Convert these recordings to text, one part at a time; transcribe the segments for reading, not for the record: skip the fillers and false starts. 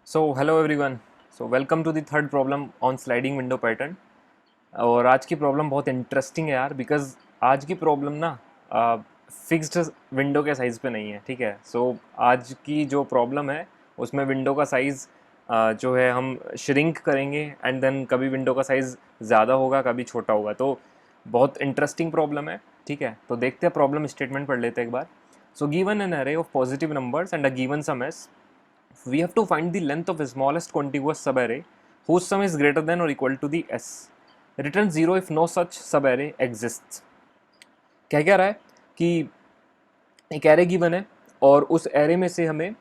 Hello everyone. Welcome to the third problem on sliding window pattern. और आज की problem बहुत इंटरेस्टिंग है यार, बिकॉज आज की प्रॉब्लम ना फिक्स्ड विंडो के साइज़ पे नहीं है। ठीक है, आज की जो प्रॉब्लम है उसमें विंडो का साइज़ जो है हम श्रिंक करेंगे, एंड देन कभी विंडो का साइज़ ज़्यादा होगा, कभी छोटा होगा। तो बहुत इंटरेस्टिंग प्रॉब्लम है। ठीक है, तो देखते हैं, प्रॉब्लम स्टेटमेंट पढ़ लेते हैं एक बार। Given an array of positive numbers and a given sum S, we have to find the length of the smallest contiguous subarray whose sum is greater than or equal to the s. Return 0 if no such subarray exists. क्या रहा है कि एक array given है और उस array में से हमें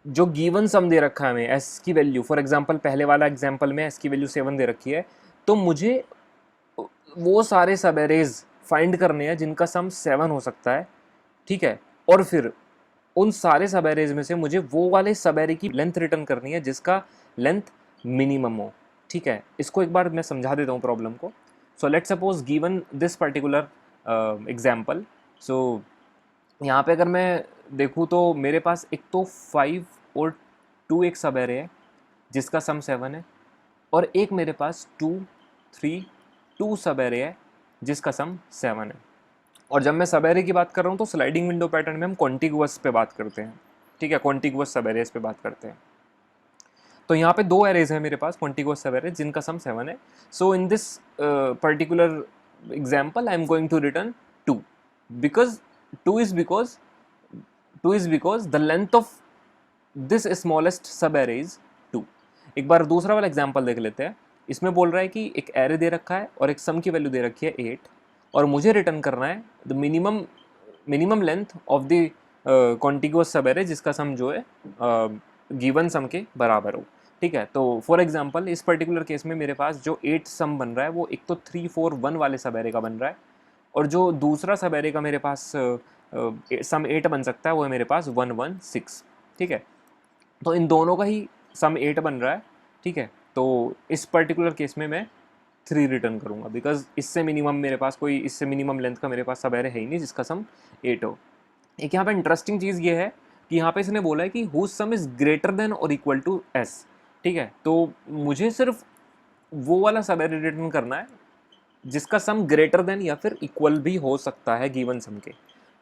जो गिवन सम दे रखा है, हमें एस की वैल्यू, फॉर एग्जांपल पहले वाला एग्जांपल में एस की वैल्यू 7 दे रखी है, तो मुझे वो सारे सब एरेज फाइंड करने हैं जिनका सम 7 हो सकता है। ठीक है, और फिर उन सारे सब एरेज में से मुझे वो वाले सब एरे की लेंथ रिटर्न करनी है जिसका लेंथ मिनिमम हो। ठीक है, इसको एक बार मैं समझा देता हूँ प्रॉब्लम को। So let suppose given this particular example. So यहाँ पे अगर मैं देखूँ तो मेरे पास एक तो 5 और 2 एक सब एरे है जिसका सम 7 है, और एक मेरे पास 2 3 2 सब एरे है जिसका सम 7 है। और जब मैं सब एरे की बात कर रहा हूँ तो स्लाइडिंग विंडो पैटर्न में हम कॉन्टिगुअस पे बात करते हैं। ठीक है, कॉन्टिगुअस सब एरेज पे बात करते हैं। तो यहाँ पे दो एरेज हैं मेरे पास कॉन्टिगुअस सब एरेज जिनका सम 7 है। So in this particular example I am going to return 2, because 2 is because 2 is because the length of this smallest sub array is 2। एक बार दूसरा वाला एग्जाम्पल देख लेते हैं। इसमें बोल रहा है कि एक एरे दे रखा है और एक सम की वैल्यू दे रखी है 8, और मुझे रिटर्न करना है the minimum length of the contiguous सब एरे जिसका सम जो है गिवन सम के बराबर हो। ठीक है, तो फॉर एग्जांपल इस पर्टिकुलर केस में मेरे पास जो 8 सम बन रहा है वो एक तो 3 4 1 वाले सब एरे का बन रहा है, और जो दूसरा सब एरे का मेरे पास सम 8 बन सकता है वो है मेरे पास 1 1 6। ठीक है, तो इन दोनों का ही सम 8 बन रहा है। ठीक है, तो इस पर्टिकुलर केस में मैं 3 रिटर्न करूंगा, बिकॉज इससे मिनिमम मेरे पास कोई, इससे मिनिमम लेंथ का मेरे पास सब एरे है ही नहीं जिसका सम 8 हो। एक यहाँ पे इंटरेस्टिंग चीज़ ये है कि यहाँ पे इसने बोला है कि whose sum is greater than और इक्वल टू एस। ठीक है, तो मुझे सिर्फ वो वाला सब एरे रिटर्न करना है जिसका सम ग्रेटर देन या फिर इक्वल भी हो सकता है गिवन सम के।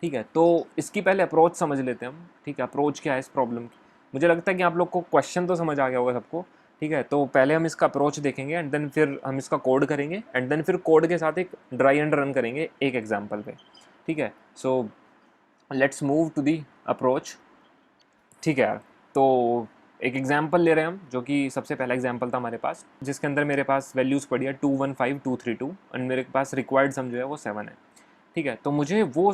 ठीक है, तो इसकी पहले अप्रोच समझ लेते हैं हम। ठीक है, अप्रोच क्या है इस प्रॉब्लम की। मुझे लगता है कि आप लोग को क्वेश्चन तो समझ आ गया होगा सबको। ठीक है, तो पहले हम इसका अप्रोच देखेंगे, एंड देन फिर हम इसका कोड करेंगे, एंड देन फिर कोड के साथ एक ड्राई एंड रन करेंगे एक एग्जाम्पल पे। ठीक है, so let's move to the approach. ठीक है यार, तो एक एग्जाम्पल ले रहे हैं हम, जो कि सबसे पहला एग्जाम्पल था हमारे पास, जिसके अंदर मेरे पास वैल्यूज़ पड़ी है 2 1 5 2 3 2, एंड मेरे पास रिक्वायर्ड सम जो है वो 7 है। ठीक है, तो मुझे वो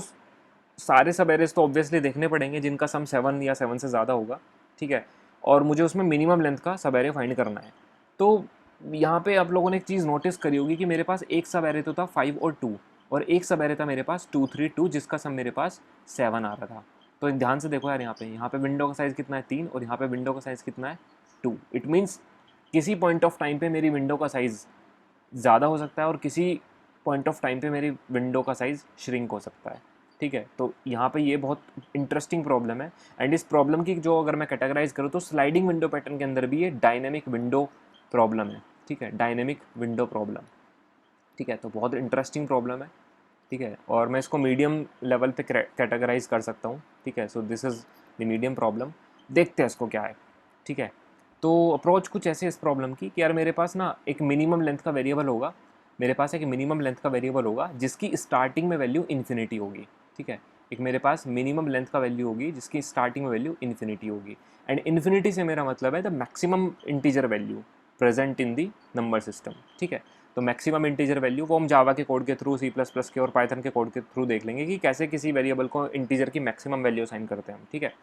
सारे सब एरेज तो ऑब्वियसली देखने पड़ेंगे जिनका सम 7 या 7 से ज़्यादा होगा। ठीक है, और मुझे उसमें मिनिमम लेंथ का सब एरे फाइंड करना है। तो यहाँ पे आप लोगों ने एक चीज़ नोटिस करी होगी कि मेरे पास एक सब एरे तो था 5 और 2, और एक सब एरे था मेरे पास 2 3 2 जिसका सम मेरे पास 7 आ रहा था। तो ध्यान से देखो यार, यहाँ पे विंडो का साइज़ कितना है 3, और यहाँ पे विंडो का साइज़ कितना है 2। इट मीन्स किसी पॉइंट ऑफ टाइम पे मेरी विंडो का साइज़ ज़्यादा हो सकता है और किसी पॉइंट ऑफ टाइम पे मेरी विंडो का साइज़ श्रिंक हो सकता है। ठीक है, तो यहाँ पे ये बहुत इंटरेस्टिंग प्रॉब्लम है, एंड इस प्रॉब्लम की जो अगर मैं कैटेगराइज करूँ तो स्लाइडिंग विंडो पैटर्न के अंदर भी ये डायनेमिक विंडो प्रॉब्लम है। ठीक है, डायनेमिक विंडो प्रॉब्लम। ठीक है, तो बहुत इंटरेस्टिंग प्रॉब्लम है। ठीक है, और मैं इसको मीडियम लेवल पे कैटेगराइज कर सकता हूँ। ठीक है, so this is the medium problem. देखते हैं इसको क्या है। ठीक है, तो अप्रोच कुछ ऐसे इस प्रॉब्लम की कि यार मेरे पास ना एक मिनिमम लेंथ का वेरिएबल होगा, मेरे पास एक मिनिमम लेंथ का वेरिएबल होगा जिसकी स्टार्टिंग में वैल्यू इन्फिनिटी होगी। ठीक है, एक मेरे पास मिनिमम लेंथ का वैल्यू होगी जिसकी स्टार्टिंग में वैल्यू इन्फिनिटी होगी, एंड इन्फिनिटी से मेरा मतलब है the maximum integer value present in the number system. ठीक है, तो मैक्सिमम इंटीजर वैल्यू वो हम जावा के कोड के थ्रू, सी प्लस प्लस के और पाइथन के कोड के थ्रू देख लेंगे कि कैसे किसी वेरिएबल को इंटीजर की मैक्सिमम वैल्यू असाइन करते हैं हम। ठीक है,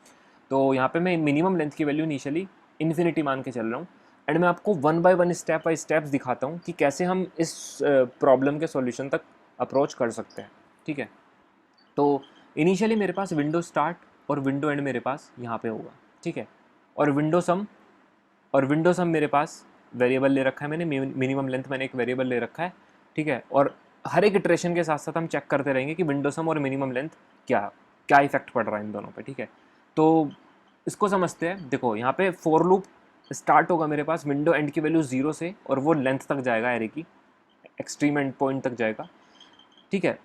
तो यहाँ पे मैं मिनिमम लेंथ की वैल्यू इनिशियली इन्फिनिटी मान के चल रहा हूँ, एंड मैं आपको one by one step by steps दिखाता हूँ कि कैसे हम इस प्रॉब्लम के सॉल्यूशन तक अप्रोच कर सकते हैं। ठीक है, तो इनिशियली मेरे पास विंडो स्टार्ट और विंडो एंड मेरे पास यहाँ पे होगा। ठीक है, और विंडो सम मेरे पास वेरिएबल ले रखा है मैंने, मिनिमम लेंथ मैंने एक वेरिएबल ले रखा है। ठीक है, और हर एक इटरेशन के साथ साथ हम चेक करते रहेंगे कि विंडो सम और मिनिमम लेंथ क्या क्या इफेक्ट पड़ रहा है इन दोनों पे। ठीक है, तो इसको समझते हैं। देखो यहाँ पे फोर लूप स्टार्ट होगा मेरे पास विंडो एंड की वैल्यू 0 से और वो लेंथ तक जाएगा एरे की, एक्सट्रीम एंड पॉइंट तक जाएगा, ठीक है।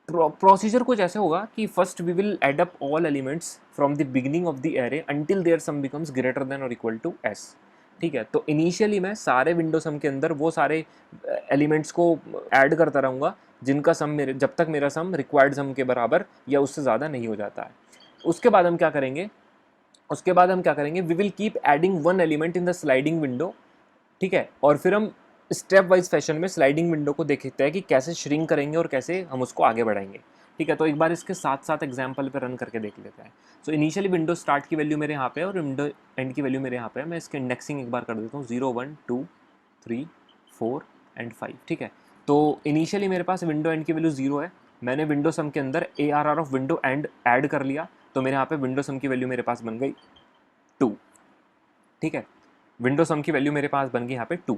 प्रोसीजर कुछ ऐसे होगा कि first we will add up all elements from the beginning of the array until their sum becomes greater than और इक्वल टू एस, ठीक है। तो इनिशियली मैं सारे विंडो सम के अंदर वो सारे एलिमेंट्स को ऐड करता रहूँगा जिनका सम मेरे, जब तक मेरा सम रिक्वायर्ड सम के बराबर या उससे ज़्यादा नहीं हो जाता है। उसके बाद हम क्या करेंगे, we will keep adding one element in the sliding window, ठीक है। और फिर हम स्टेप वाइज फैशन में स्लाइडिंग विंडो को देखते हैं कि कैसे श्रिंक करेंगे और कैसे हम उसको आगे बढ़ाएंगे, ठीक है। तो एक बार इसके साथ साथ एग्जाम्पल पे रन करके देख लेते हैं। सो इनिशियली विंडो स्टार्ट की वैल्यू मेरे यहाँ पे है और विंडो एंड की वैल्यू मेरे यहाँ पे है। मैं इसके इंडेक्सिंग एक बार कर देता हूँ, 0 1 2 3 4 एंड 5, ठीक है। तो इनिशियली मेरे पास विंडो एंड की वैल्यू 0 है। मैंने विंडो सम के अंदर ARR of window and add कर लिया, तो मेरे यहाँ पे विंडो सम की वैल्यू मेरे पास बन गई 2, ठीक है। विंडो सम की वैल्यू मेरे पास बन गई यहाँ पे 2,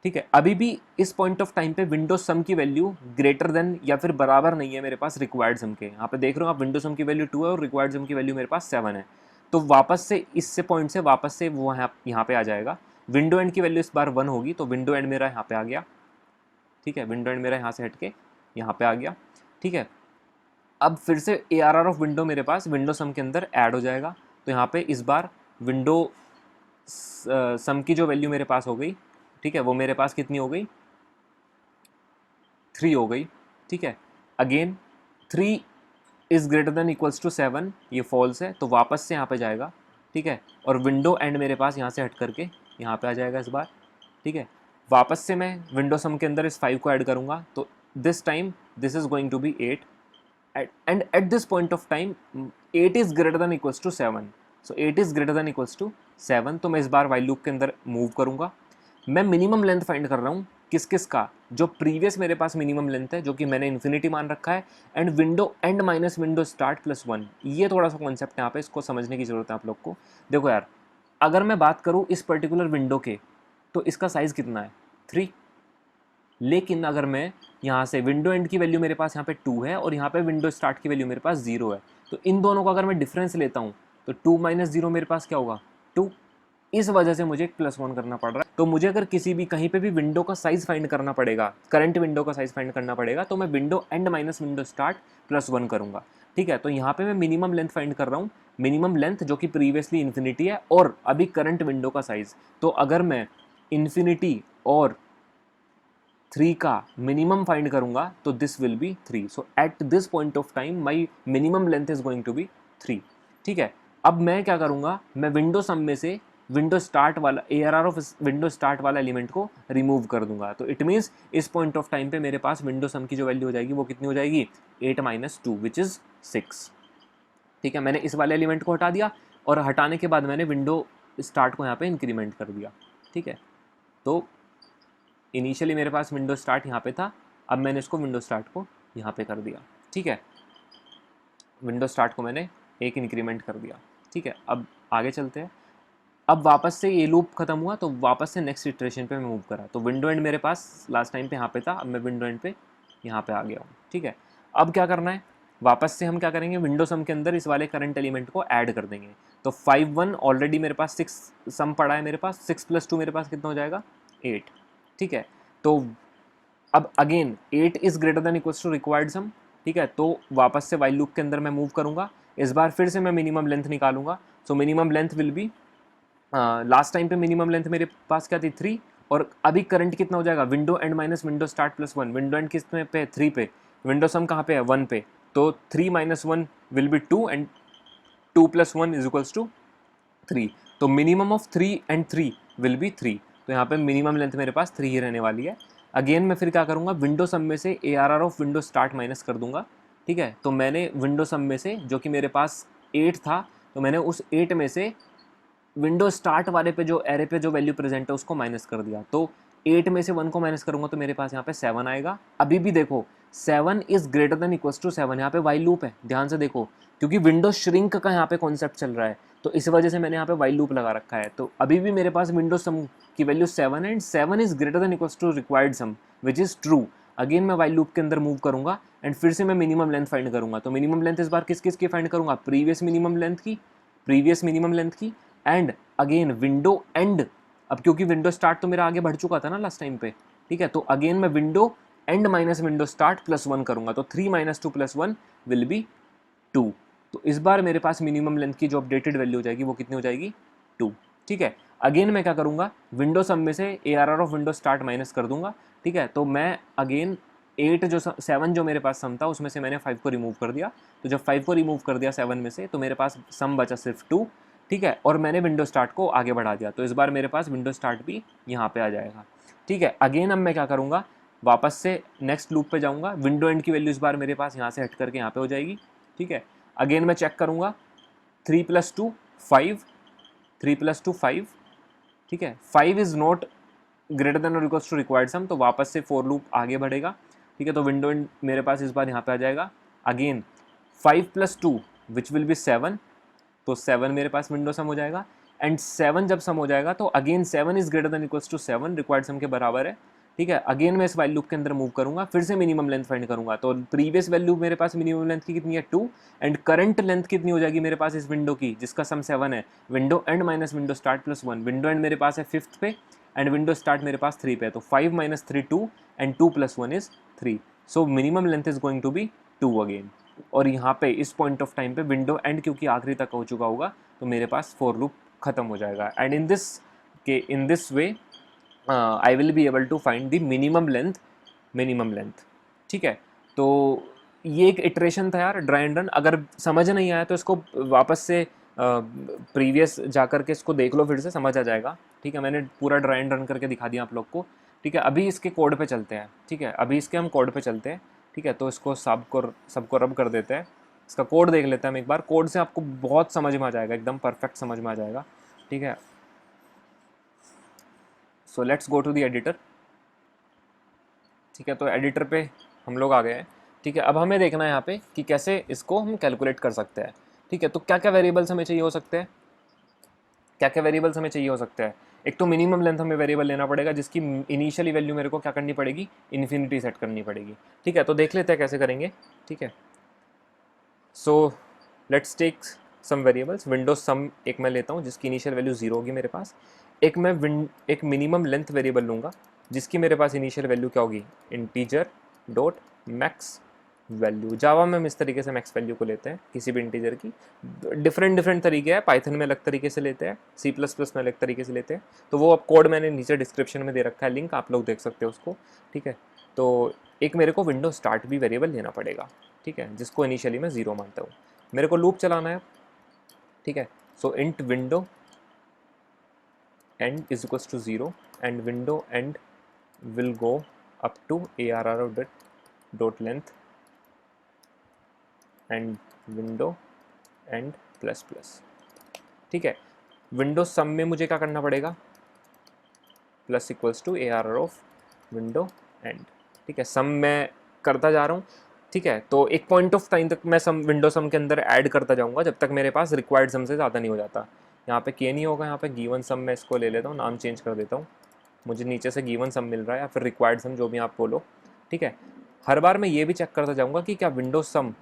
ठीक है। अभी भी इस पॉइंट ऑफ टाइम पे विंडो सम की वैल्यू ग्रेटर देन या फिर बराबर नहीं है मेरे पास रिक्वायर्ड सम के। यहाँ पे देख रहे हो आप, विंडो सम की वैल्यू 2 है और रिक्वायर्ड सम की वैल्यू मेरे पास 7 है। तो वापस से इससे पॉइंट से वापस से वो यहाँ पे आ जाएगा। विंडो एंड की वैल्यू इस बार 1 होगी, तो विंडो एंड मेरा यहाँ पे आ गया, ठीक है। विंडो एंड मेरा यहाँ से हट के यहाँ पे आ गया, ठीक है। अब फिर से ARR ऑफ विंडो मेरे पास विंडो सम के अंदर ऐड हो जाएगा। तो यहाँ पे इस बार विंडो सम की जो वैल्यू मेरे पास हो गई, ठीक है, वो मेरे पास कितनी हो गई, 3 हो गई, ठीक है। Again 3 is greater than equals to 7, ये फॉल्स है, तो वापस से यहाँ पे जाएगा, ठीक है। और विंडो एंड मेरे पास यहाँ से हट करके यहाँ पे आ जाएगा इस बार, ठीक है। वापस से मैं विंडो सम के अंदर इस 5 को ऐड करूँगा, तो this time this is going to be 8 and at this point of time 8 is greater than equals to 7, so 8 is greater than equals to 7। तो मैं इस बार वाइल लूप के अंदर मूव करूँगा। मैं मिनिमम लेंथ फाइंड कर रहा हूँ, किस किस का, जो प्रीवियस मेरे पास मिनिमम लेंथ है जो कि मैंने इन्फिनिटी मान रखा है, and window and minus window start plus 1। ये थोड़ा सा कॉन्सेप्ट है यहाँ पे, इसको समझने की ज़रूरत है आप लोग को। देखो यार, अगर मैं बात करूँ इस पर्टिकुलर विंडो के, तो इसका साइज़ कितना है, 3। लेकिन अगर मैं यहाँ से विंडो एंड की वैल्यू मेरे पास यहाँ पे 2 है और यहाँ पे विंडो स्टार्ट की वैल्यू मेरे पास 0 है, तो इन दोनों का अगर मैं डिफरेंस लेता हूँ तो 2 माइनस 0 मेरे पास क्या होगा, 2। इस वजह से मुझे +1 करना पड़ रहा है। तो मुझे अगर किसी भी कहीं पे भी विंडो का साइज फाइंड करना पड़ेगा, करंट विंडो का साइज फाइंड करना पड़ेगा, तो मैं window and minus window start +1 करूंगा, ठीक है। तो यहाँ पे मैं मिनिमम लेंथ फाइंड कर रहा हूँ, मिनिमम लेंथ जो कि प्रीवियसली इन्फिनिटी है और अभी करंट विंडो का साइज। तो अगर मैं इन्फिनिटी और 3 का मिनिमम फाइंड करूंगा तो this will be 3। So at this point of time my minimum length is going to be 3, ठीक है। अब मैं क्या करूंगा, मैं विंडो सम में से विंडो स्टार्ट वाला ARR ऑफ विंडो स्टार्ट वाला एलिमेंट को रिमूव कर दूंगा। तो इट मीन्स इस पॉइंट ऑफ टाइम पे मेरे पास विंडो सम की जो वैल्यू हो जाएगी वो कितनी हो जाएगी, 8 माइनस 2 विच इज़ 6, ठीक है। मैंने इस वाले एलिमेंट को हटा दिया और हटाने के बाद मैंने विंडो स्टार्ट को यहाँ पे इंक्रीमेंट कर दिया, ठीक है। तो इनिशियली मेरे पास विंडो स्टार्ट यहाँ पे था, अब मैंने इसको विंडो स्टार्ट को यहाँ पे कर दिया, ठीक है। विंडो स्टार्ट को मैंने 1 इंक्रीमेंट कर दिया, ठीक है। अब आगे चलते हैं। अब वापस से ये लूप खत्म हुआ, तो वापस से नेक्स्ट इटरेशन पे मैं मूव करा। तो विंडो एंड मेरे पास लास्ट टाइम पे यहाँ पे था, अब मैं विंडो एंड पे यहाँ पे आ गया हूँ, ठीक है। अब क्या करना है, वापस से हम क्या करेंगे, विंडो सम के अंदर इस वाले करंट एलिमेंट को ऐड कर देंगे। तो 5 1 ऑलरेडी मेरे पास 6 सम पड़ा है, मेरे पास 6 + 2 मेरे पास कितना हो जाएगा, 8, ठीक है। तो अब again 8 is greater than equals to required sum, ठीक है। तो वापस से वाइल लूप के अंदर मैं मूव करूँगा, इस बार फिर से मैं मिनिमम लेंथ निकालूंगा। सो minimum length will be, last time पे मिनिमम लेंथ मेरे पास क्या थी, 3, और अभी करंट कितना हो जाएगा, window and minus window start +1। Window and किस पे, 3 पे, विंडो सम कहाँ पे है, 1 पे। तो 3 - 1 will be 2 and 2 + 1 is equals to 3। तो minimum of 3 and 3 will be 3। तो यहाँ पे मिनिमम लेंथ मेरे पास 3 ही रहने वाली है। अगेन मैं फिर क्या करूँगा, विंडो सम में से ARR of window start minus कर दूंगा, ठीक है। तो मैंने विंडो सम में से, जो कि मेरे पास 8 था, तो मैंने उस 8 में से विंडो स्टार्ट वाले पे जो एरे पे जो वैल्यू प्रेजेंट है उसको माइनस कर दिया। तो 8 में से 1 को माइनस करूंगा तो मेरे पास यहाँ पे 7 आएगा। अभी भी देखो 7 is greater than equals to 7, यहाँ पे वाइल लूप है, ध्यान से देखो, क्योंकि विंडो श्रिंक का यहाँ पे कॉन्सेप्ट चल रहा है, तो इस वजह से मैंने यहाँ पे वाइल लूप लगा रखा है। तो अभी भी मेरे पास विंडो सम की वैल्यू 7 है and 7 is greater than equals to required sum which is true. Again मैं वाइल लूप के अंदर मूव करूंगा एंड फिर से मैं मिनिमम लेंथ फाइंड करूंगा। तो मिनिमम लेंथ इस बार किस किस की फाइंड करूंगा, प्रीवियस मिनिमम लेंथ की एंड अगेन विंडो एंड, अब क्योंकि विंडो स्टार्ट तो मेरा आगे बढ़ चुका था ना लास्ट टाइम पे, ठीक है, तो अगेन मैं window and minus window start plus 1 करूंगा, तो 3 माइनस 2 प्लस 1 विल बी 2। तो इस बार मेरे पास मिनिमम लेंथ की जो अपडेटेड वैल्यू हो जाएगी वो कितनी हो जाएगी, 2। ठीक है, अगेन मैं क्या करूंगा, विंडो सम में से A R R of window start minus कर दूंगा। ठीक है, तो मैं अगेन 8 जो 7 जो मेरे पास सम था उसमें से मैंने 5 को रिमूव कर दिया, तो जब 5 को रिमूव कर दिया 7 में से तो मेरे पास सम बचा सिर्फ 2। ठीक है, और मैंने विंडो स्टार्ट को आगे बढ़ा दिया, तो इस बार मेरे पास विंडो स्टार्ट भी यहाँ पे आ जाएगा। ठीक है, अगेन अब मैं क्या करूँगा, वापस से नेक्स्ट लूप पे जाऊँगा, विंडो एंड की वैल्यू इस बार मेरे पास यहाँ से हट करके यहाँ पे हो जाएगी। ठीक है, अगेन मैं चेक करूँगा, 3 + 2 5, 3 + 2 5। ठीक है, 5 इज़ नॉट ग्रेटर देन और इक्वल्स टू रिक्वायर्ड सम, तो वापस से फॉर लूप आगे बढ़ेगा। ठीक है, तो विंडो एंड मेरे पास इस बार यहाँ पे आ जाएगा। अगेन 5 + 2 विच विल बी 7, तो 7 मेरे पास विंडो सम हो जाएगा। एंड 7 जब सम हो जाएगा तो again 7 is greater than equals to 7, required sum के बराबर है। ठीक है, अगेन मैं इस वाइल लूप के अंदर मूव करूंगा, फिर से मिनिमम लेंथ फाइंड करूंगा, तो प्रीवियस वैल्यू मेरे पास मिनिमम लेंथ की कितनी है, 2, एंड करंट लेंथ कितनी हो जाएगी मेरे पास इस विंडो की जिसका सम 7 है, window and minus window start plus 1। Window and मेरे पास है 5th पे एंड विंडो स्टार्ट मेरे पास 3 पे है, तो 5 - 3 2 and 2 + 1 is 3, so minimum length is going to be 2 again. और यहाँ पे इस पॉइंट ऑफ टाइम पे विंडो एंड क्योंकि आखिरी तक हो चुका होगा तो मेरे पास फॉर लूप खत्म हो जाएगा। And in this way I will be able to find the minimum length. ठीक है, तो ये एक इटरेशन था यार, ड्राई एंड रन। अगर समझ नहीं आया तो इसको वापस से प्रीवियस जाकर के इसको देख लो, फिर से समझ आ जाएगा। ठीक है, मैंने पूरा ड्राई एंड रन करके दिखा दिया आप लोग को। ठीक है, अभी इसके कोड पे चलते हैं। ठीक है, अभी इसके हम कोड पे चलते हैं। ठीक है, तो इसको सबको रब कर देते हैं, इसका कोड देख लेते हैं हम एक बार। कोड से आपको बहुत समझ में आ जाएगा, एकदम परफेक्ट समझ में आ जाएगा। ठीक है, so let's go to the editor. ठीक है, तो एडिटर पे हम लोग आ गए हैं। ठीक है, अब हमें देखना है यहाँ पे कि कैसे इसको हम कैलकुलेट कर सकते हैं। ठीक है, तो क्या क्या वेरिएबल्स हमें चाहिए हो सकते हैं, क्या क्या वेरिएबल्स हमें चाहिए हो सकते हैं। एक तो मिनिमम लेंथ हमें वेरिएबल लेना पड़ेगा जिसकी इनिशियली वैल्यू मेरे को क्या करनी पड़ेगी, इन्फिनिटी सेट करनी पड़ेगी। ठीक है, तो देख लेते हैं कैसे करेंगे। ठीक है, so let's take some variables. Windows sum एक मैं लेता हूँ जिसकी इनिशियल वैल्यू 0 होगी मेरे पास। एक मैं एक मिनिमम लेंथ वेरिएबल लूँगा जिसकी मेरे पास इनिशियल वैल्यू क्या होगी, इंटीजर डॉट मैक्स वैल्यू। जावा में हम इस तरीके से मैक्स वैल्यू को लेते हैं किसी भी इंटीजर की। डिफरेंट तरीके हैं, पाइथन में अलग तरीके से लेते हैं, सी प्लस प्लस में अलग तरीके से लेते हैं। तो वो अब कोड मैंने नीचे डिस्क्रिप्शन में दे रखा है, लिंक आप लोग देख सकते हो उसको। ठीक है, तो एक मेरे को विंडो स्टार्ट भी वेरिएबल लेना पड़ेगा। ठीक है, जिसको इनिशियली मैं 0 मानता हूँ। मेरे को लूप चलाना है। ठीक है, so int window end is equals to 0 end window end will go up to arr dot length end window end plus plus. ठीक है, विंडो सम में मुझे क्या करना पड़ेगा, plus equals to arr of window end. ठीक है, सम मैं करता जा रहा हूँ। ठीक है, तो एक पॉइंट ऑफ टाइम तक मैं सम विंडो सम के अंदर ऐड करता जाऊँगा जब तक मेरे पास रिक्वायर्ड सम से ज़्यादा नहीं हो जाता। यहाँ पे के नहीं होगा, यहाँ पे गिवन सम मैं इसको ले लेता हूँ, नाम चेंज कर देता हूँ। मुझे नीचे से गिवन सम मिल रहा है या फिर रिक्वायर्ड सम, जो भी आप बोलो। ठीक है, हर बार मैं ये भी चेक करता जाऊँगा कि क्या विंडो सम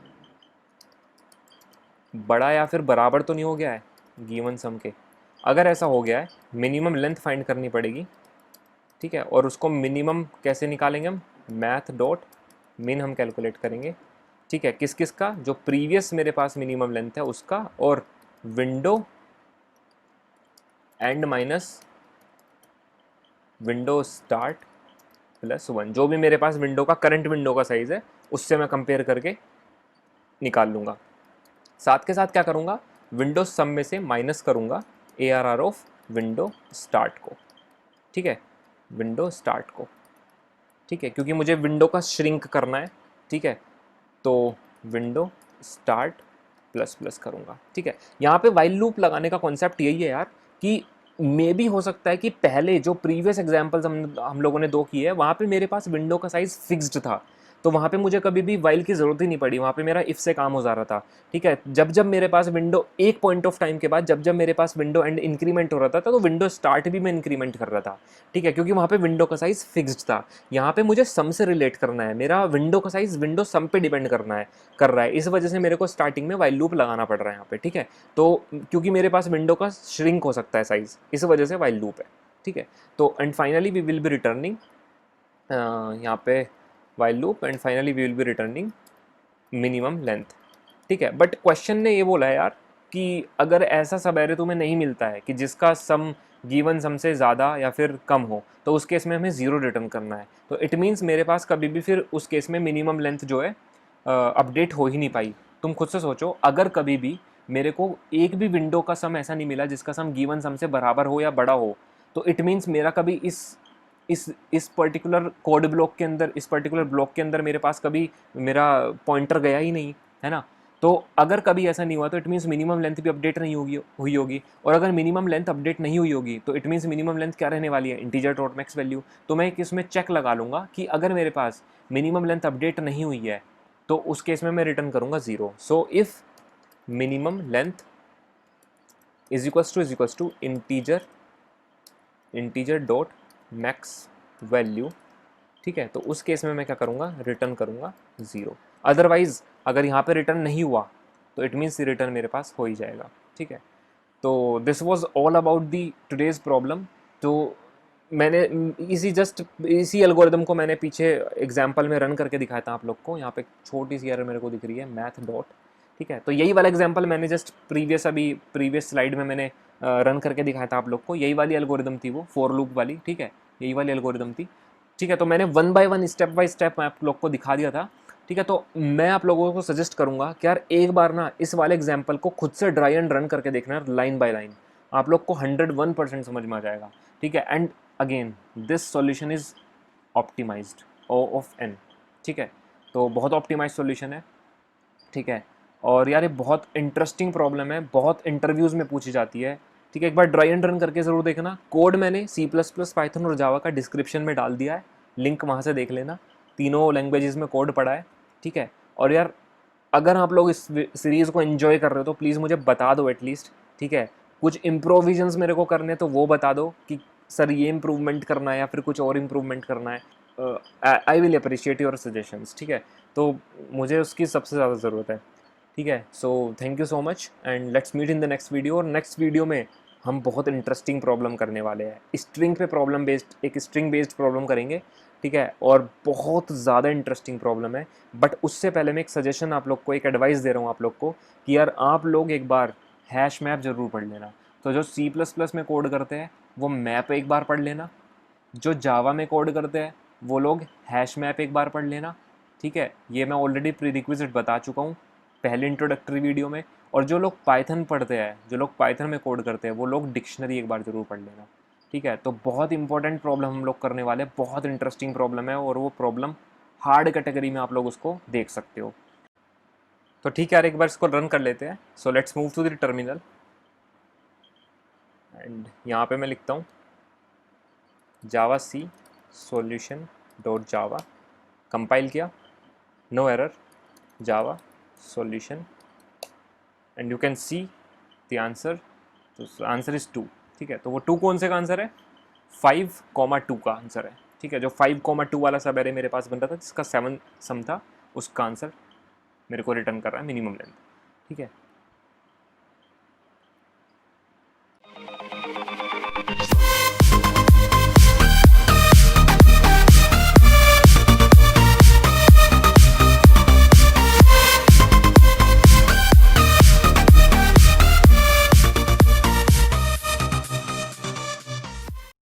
बड़ा या फिर बराबर तो नहीं हो गया है गिवन सम के। अगर ऐसा हो गया है, मिनिमम लेंथ फाइंड करनी पड़ेगी। ठीक है, और उसको मिनिमम कैसे निकालेंगे हम, मैथ डॉट मिन हम कैलकुलेट करेंगे। ठीक है, किस किस का, जो प्रीवियस मेरे पास मिनिमम लेंथ है उसका, और window and minus window start plus 1, जो भी मेरे पास विंडो का करंट विंडो का साइज़ है उससे मैं कंपेयर करके निकाल लूँगा। साथ के साथ क्या करूँगा, विंडो सम में से माइनस करूँगा arr ऑफ विंडो स्टार्ट को। ठीक है, विंडो स्टार्ट को। ठीक है, क्योंकि मुझे विंडो का श्रिंक करना है। ठीक है, तो विंडो स्टार्ट प्लस प्लस करूँगा। ठीक है, यहाँ पे वाइल लूप लगाने का कॉन्सेप्ट यही है यार कि मे भी हो सकता है कि पहले जो प्रीवियस एग्जांपल्स हम लोगों ने 2 किए हैं वहाँ पे मेरे पास विंडो का साइज़ फिक्स्ड था। तो वहाँ पे मुझे कभी भी वाइल की ज़रूरत ही नहीं पड़ी, वहाँ पे मेरा इफ़ से काम हो जा रहा था। ठीक है, जब जब मेरे पास विंडो एक पॉइंट ऑफ टाइम के बाद जब जब मेरे पास विंडो एंड इंक्रीमेंट हो रहा था तो विंडो स्टार्ट भी मैं इंक्रीमेंट कर रहा था। ठीक है, क्योंकि वहाँ पे विंडो का साइज़ फिक्स्ड था। यहाँ पे मुझे सम से रिलेट करना है, मेरा विंडो का साइज़ विंडो सम पे डिपेंड कर रहा है, इस वजह से मेरे को स्टार्टिंग में वाइल लूप लगाना पड़ रहा है यहाँ पे। ठीक है, तो क्योंकि मेरे पास विंडो का श्रिंक हो सकता है साइज़, इस वजह से वाइल लूप है। ठीक है, तो and finally we will be returning यहाँ पे while loop and finally we will be returning minimum length. ठीक है, बट क्वेश्चन ने ये बोला है यार कि अगर ऐसा सब एरे तुम्हें नहीं मिलता है कि जिसका सम गिवन सम से ज़्यादा या फिर कम हो, तो उस केस में हमें ज़ीरो रिटर्न करना है। तो इट मीन्स मेरे पास कभी भी फिर उस केस में मिनिमम लेंथ जो है अपडेट हो ही नहीं पाई। तुम खुद से सोचो, अगर कभी भी मेरे को एक भी विंडो का सम ऐसा नहीं मिला जिसका सम गिवन सम से बराबर हो या बड़ा हो, तो इट मीन्स मेरा कभी इस पर्टिकुलर कोड ब्लॉक के अंदर, इस पर्टिकुलर ब्लॉक के अंदर मेरे पास कभी मेरा पॉइंटर गया ही नहीं है ना। तो अगर कभी ऐसा नहीं हुआ तो इट मीन्स मिनिमम लेंथ भी अपडेट नहीं हुई होगी, और अगर मिनिमम लेंथ अपडेट नहीं हुई होगी तो इट मीन्स मिनिमम लेंथ क्या रहने वाली है, इंटीजर डॉट मैक्स वैल्यू। तो मैं इसमें चेक लगा लूँगा कि अगर मेरे पास मिनिमम लेंथ अपडेट नहीं हुई है तो उस केस में मैं रिटर्न करूँगा zero. So if minimum length is equals to integer dot max value, ठीक है, तो उस केस में मैं क्या करूँगा, रिटर्न करूँगा ज़ीरो। अदरवाइज़ अगर यहाँ पे रिटर्न नहीं हुआ तो इट मीन्स रिटर्न मेरे पास हो ही जाएगा। ठीक है, तो this was all about the today's problem. तो मैंने इसी एल्गोरिदम को मैंने पीछे एग्जाम्पल में रन करके दिखाया था आप लोग को। यहाँ पे छोटी सी एरर मेरे को दिख रही है, मैथ डॉट। ठीक है, तो यही वाला एग्जाम्पल मैंने जस्ट प्रीवियस स्लाइड में मैंने रन करके दिखाया था आप लोग को। यही वाली एल्गोरिदम थी वो, फॉर लूप वाली। ठीक है, यही वाली एल्गोरिदम थी। ठीक है, तो मैंने one by one step by step आप लोग को दिखा दिया था। ठीक है, तो मैं आप लोगों को सजेस्ट करूंगा कि यार एक बार ना इस वाले एग्जाम्पल को खुद से ड्राई एंड रन करके देखना लाइन बाय लाइन, आप लोग को 101% समझ में आ जाएगा। ठीक है, and again this solution is optimised O of N. ठीक है, तो बहुत ऑप्टिमाइज सॉल्यूशन है। ठीक है, और यार ये बहुत इंटरेस्टिंग प्रॉब्लम है, बहुत इंटरव्यूज़ में पूछी जाती है। ठीक है, एक बार ड्राई एंड रन करके ज़रूर देखना। कोड मैंने सी प्लस प्लस, पाइथन और जावा का डिस्क्रिप्शन में डाल दिया है, लिंक वहाँ से देख लेना। तीनों लैंग्वेजेस में कोड पड़ा है। ठीक है, और यार अगर आप लोग इस सीरीज़ को एंजॉय कर रहे हो तो प्लीज़ मुझे बता दो एटलीस्ट। ठीक है, कुछ इम्प्रोविजन्स मेरे को करने तो वो बता दो कि सर ये इम्प्रूवमेंट करना है या फिर कुछ और इम्प्रूवमेंट करना है। I will appreciate your suggestions. ठीक है, तो मुझे उसकी सबसे ज़्यादा ज़रूरत है। ठीक है, so thank you so much and let's meet in the next video. और नेक्स्ट वीडियो में हम बहुत इंटरेस्टिंग प्रॉब्लम करने वाले हैं, स्ट्रिंग पे प्रॉब्लम बेस्ड, एक स्ट्रिंग बेस्ड प्रॉब्लम करेंगे। ठीक है, और बहुत ज़्यादा इंटरेस्टिंग प्रॉब्लम है। बट उससे पहले मैं एक सजेशन आप लोग को, एक एडवाइस दे रहा हूँ आप लोग को कि यार आप लोग एक बार हैश मैप ज़रूर पढ़ लेना। तो जो सी प्लस प्लस में कोड करते हैं वो मैप एक बार पढ़ लेना, जो जावा में कोड करते हैं वो लोग हैश मैप एक बार पढ़ लेना। ठीक है, ये मैं ऑलरेडी प्री रिक्विजिट बता चुका हूँ पहले इंट्रोडक्टरी वीडियो में। और जो लोग पाइथन पढ़ते हैं, जो लोग पाइथन में कोड करते हैं, वो लोग डिक्शनरी एक बार ज़रूर पढ़ लेना। ठीक है, तो बहुत इंपॉर्टेंट प्रॉब्लम हम लोग करने वाले हैं, बहुत इंटरेस्टिंग प्रॉब्लम है, और वो प्रॉब्लम हार्ड कैटेगरी में आप लोग उसको देख सकते हो। तो ठीक है यार, एक बार इसको रन कर लेते हैं। So let's move to the terminal and यहाँ पे मैं लिखता हूँ javac solution dot java, compile किया, no error, java solution, and you can see the answer. तो आंसर इज़ 2। ठीक है, तो वो 2 कौन से का आंसर है, 5,2 का आंसर है। ठीक है, जो 5,2 वाला सब एरे मेरे पास बन रहा था जिसका 7 सम था, उसका आंसर मेरे को रिटर्न कर रहा है मिनिमम लेंथ। ठीक है,